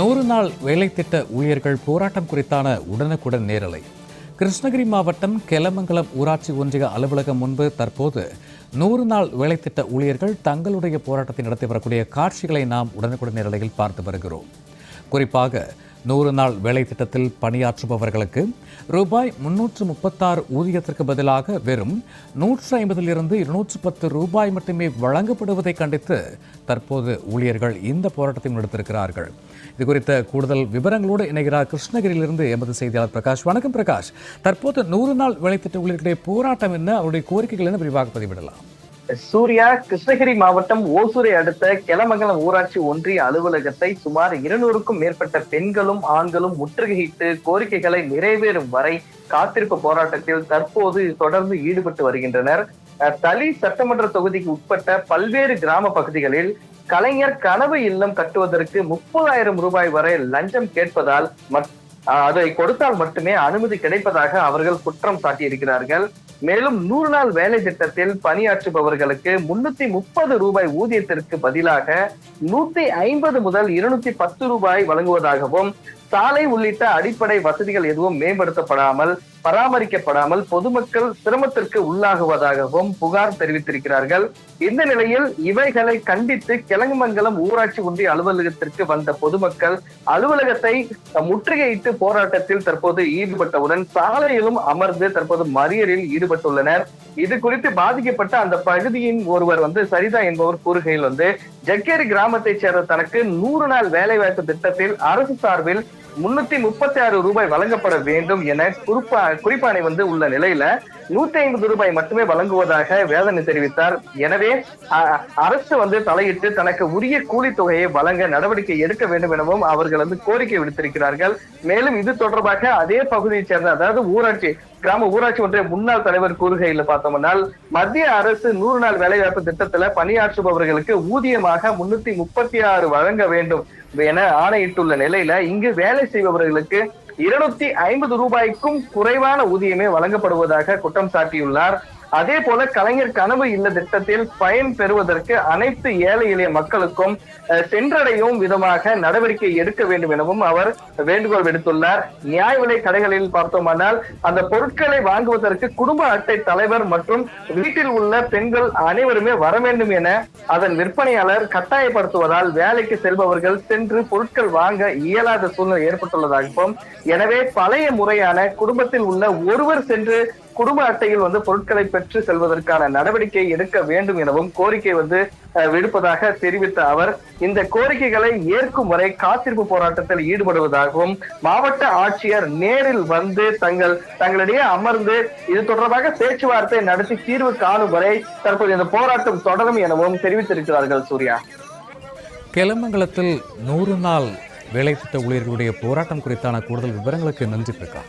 100 நாள் வேலை திட்ட ஊழியர்கள் போராட்டம் குறித்தான உடனுக்குடன் நேரலை. கிருஷ்ணகிரி மாவட்டம் கெலமங்கலம் ஊராட்சி ஒன்றிய அலுவலகம் முன்பு தற்போது 100 நாள் வேலை திட்ட ஊழியர்கள் தங்களுடைய போராட்டத்தை நடத்தி வரக்கூடிய காட்சிகளை நாம் உடனுக்குடன் நேரலையில் பார்த்து வருகிறோம். குறிப்பாக 100 நாள் வேலை திட்டத்தில் பணியாற்றுபவர்களுக்கு ரூபாய் 336 ஊதியத்திற்கு பதிலாக வெறும் 150 210 ரூபாய் மட்டுமே வழங்கப்படுவதை கண்டித்து தற்போது ஊழியர்கள் இந்த போராட்டத்தை நடத்தியிருக்கிறார்கள். இது குறித்த கூடுதல் விவரங்களோடு இணைகிறார் கிருஷ்ணகிரியிலிருந்து எமது செய்தியாளர் பிரகாஷ். வணக்கம் பிரகாஷ். தற்போது 100 நாள் வேலை திட்ட ஊழியர்களுடைய போராட்டம் என்ன, அவருடைய கோரிக்கைகள் என்ன, விரிவாக பதிவிடலாம். சூர்யா, கிருஷ்ணகிரி மாவட்டம் ஓசூரை அடுத்த கெலமங்கலம் ஊராட்சி ஒன்றிய அலுவலகத்தை சுமார் 200க்கும் மேற்பட்ட பெண்களும் ஆண்களும் முற்றுகையிட்டு கோரிக்கைகளை நிறைவேறும் வரை காத்திருப்பு போராட்டத்தில் தற்போது தொடர்ந்து ஈடுபட்டு வருகின்றனர். தளி சட்டமன்ற தொகுதிக்கு உட்பட்ட பல்வேறு கிராம பகுதிகளில் கலைஞர் கனவு இல்லம் கட்டுவதற்கு 30,000 ரூபாய் வரை லஞ்சம் கேட்பதால் அதை கொடுத்தால் மட்டுமே அனுமதி கிடைப்பதாக அவர்கள் குற்றம் சாட்டியிருக்கிறார்கள். மேலும் 100 நாள் வேலை திட்டத்தில் பணியாற்றுபவர்களுக்கு 330 ரூபாய் ஊதியத்திற்கு பதிலாக 150 முதல் 210 ரூபாய் வழங்குவதாகவும், சாலை உள்ளிட்ட அடிப்படை வசதிகள் எதுவும் மேம்படுத்தப்படாமல் பராமரிக்கப்படாமல் பொதுமக்கள் சிரமத்திற்கு உள்ளாகுவதாகவும் புகார் தெரிவித்திருக்கிறார்கள். இந்த நிலையில் இவைகளை கண்டித்து கெலமங்கலம் ஊராட்சி ஒன்றிய அலுவலகத்திற்கு வந்த பொதுமக்கள் அலுவலகத்தை முற்றுகையிட்டு போராட்டத்தில் தற்போது ஈடுபட்டவுடன் சாலையிலும் அமர்ந்து தற்போது மறியலில் ஈடுபட்டுள்ளனர். இது குறித்து பாதிக்கப்பட்ட அந்த பகுதியின் ஒருவர் சரிதா என்பவர் கூறுகையில் ஜக்கேரி கிராமத்தைச் சேர்ந்த தனக்கு 100 நாள் வேலைவாய்ப்பு திட்டத்தில் அரசு சார்பில் 336 ரூபாய் வழங்கப்பட வேண்டும் என குறிப்பாணை உள்ள நிலையில 150 ரூபாய் மட்டுமே வழங்குவதாக வேதனை தெரிவித்தார். எனவே அரசு தலையிட்டு தனக்கு உரிய கூலி தொகையை வழங்க நடவடிக்கை எடுக்க வேண்டும் எனவும் அவர்கள் கோரிக்கை விடுத்திருக்கிறார்கள். மேலும் இது தொடர்பாக அதே பகுதியைச் சேர்ந்த, அதாவது ஊராட்சி ஒன்றிய முன்னாள் தலைவர் கூறுகையில் பார்த்தோம்னால், மத்திய அரசு 100 நாள் வேலைவாய்ப்பு திட்டத்துல பணியாற்றுபவர்களுக்கு ஊதியமாக 336 வழங்க வேண்டும் என ஆணையிட்டுள்ள நிலையில இங்கு வேலை செய்பவர்களுக்கு 250 ரூபாய்க்கும் குறைவான ஊதியமே வழங்கப்படுவதாக குற்றம் சாட்டியுள்ளார். அதே போல கலைஞர் கனவு இல்ல திட்டத்தில் பயன் பெறுவதற்கு அனைத்து ஏழை எளிய மக்களுக்கும் சென்றடையும் விதமாக நடவடிக்கை எடுக்க வேண்டும் எனவும் அவர் வேண்டுகோள் விடுத்துள்ளார். நியாய விலை கடைகளில் பார்த்தோமானால் அந்த பொருட்களை வாங்குவதற்கு குடும்ப அட்டை தலைவர் மற்றும் வீட்டில் உள்ள பெண்கள் அனைவருமே வர வேண்டும் என அதன் விற்பனையாளர் கட்டாயப்படுத்துவதால் வேலைக்கு செல்பவர்கள் சென்று பொருட்கள் வாங்க இயலாத சூழ்நிலை ஏற்பட்டுள்ளதாகவும், எனவே பழைய முறையான குடும்பத்தில் உள்ள ஒருவர் சென்று குடும்ப அட்டையில் பொருட்களை பெற்று செல்வதற்கான நடவடிக்கை எடுக்க வேண்டும் எனவும் கோரிக்கை விடுப்பதாக தெரிவித்த அவர், இந்த கோரிக்கைகளை ஏற்கும் வரை காத்திருப்பு போராட்டத்தில் ஈடுபடுவதாகவும், மாவட்ட ஆட்சியர் நேரில் தங்களிடையே அமர்ந்து இது தொடர்பாக பேச்சுவார்த்தை நடத்தி தீர்வு காணும் வரை தற்போது இந்த போராட்டம் தொடரும் எனவும் தெரிவித்திருக்கிறார்கள். சூர்யா, கெலமங்கலத்தில் 100 நாள் வேலை திட்ட ஊழியர்களுடைய போராட்டம் குறித்தான கூடுதல் விவரங்களுக்கு நன்றி பிரகாஷ்.